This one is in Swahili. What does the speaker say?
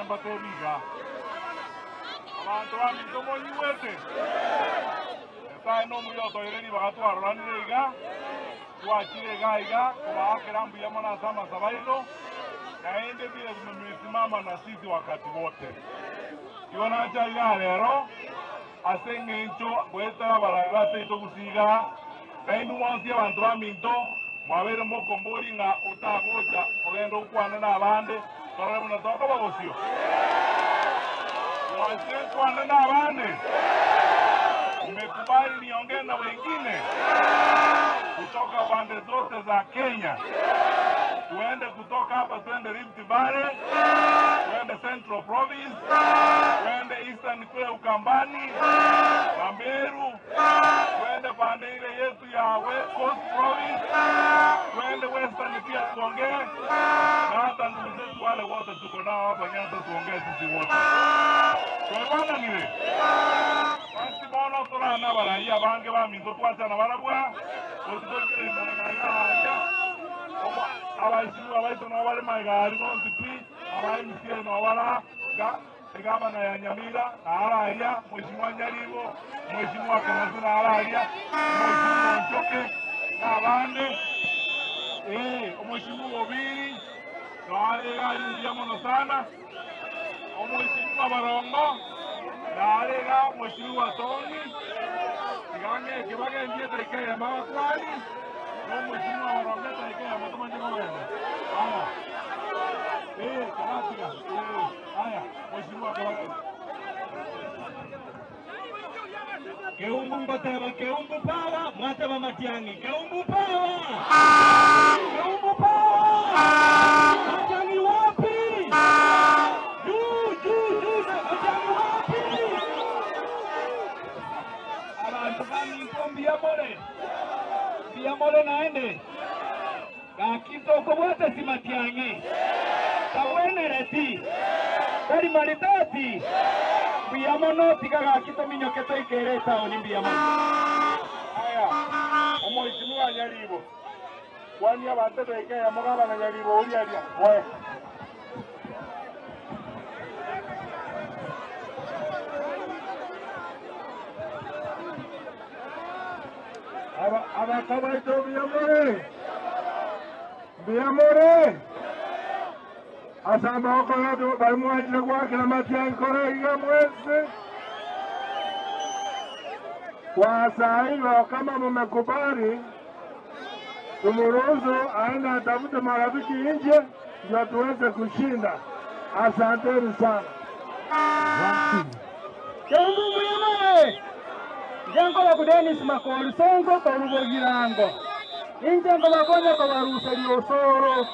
mbatebiga abantu baminto monyiwete no muyoto ireni bagatwarranire iga twakire iga kubakira mbuya mona sama sabaino kaende vile tumesimama na sisi wakati wote kiona cha iga lero asenge incho kweta baragate itogusiga kaindu mwanzi abantu baminto mwabere mokombori nga utagoja ogendo kwana nabande torabo na toka bagosio mwase kwana nabande umekubali niongee na wengine kutoka pande zote za Kenya, tuende kutoka hapa tuende Rift Valley, tuende Central Province, tuende Eastern kule Ukambani, Meru, tuende pande ile yetu ya West Coast Province, tuende Western pia tuongee, na hata ndugu zetu wale wote tuko nao hapa Nyanza tuongee sisi wote. Tuepana nile Mono tora na baraia bange ba minto twacha na barabwa otokere na ya abaisimu abaito no bale magari no tipi abaimsie no bala gaba na ya Nyamira ala ya mheshimiwa Nyaribo mheshimiwa Kamazu na ala ya mheshimiwa Njoke na bande mheshimiwa Obiri no ale gari ya mono sana mheshimiwa Barongo Nalega mheshimiwa Tony Sigange kibage ndiye tarehe ya makwani na mheshimiwa Barongo tarehe ya matumaji mawele haya karatiga haya mheshimiwa Barongo Keumbu Mbateba Keumbu Pawa Mateba Matiangi Keumbu Pawa Keumbu Pawa Matiangi wapi Biamore naende Kakito kobote si Matiangi Kawene reti Kari maritati Biamono tika kakito minyoketo ikereta Olimbiamono Aya Mheshimiwa Nyaribo Kwani abantu ya mogaba na Nyaribo uli alia Oe Abakabaito biamore asama okolado balmuajile kwa kila Matiangi kore iga mwezi kwa saa hilo kama mmekubali tumuruhusu aende atafute marafiki nje ndio tuweze kushinda. Asanteni sana. Kiongozi mwema Jengo la Dennis Makoli Songo kwa Rubogirango. Injengo la Gonya kwa Ruseli Osoro.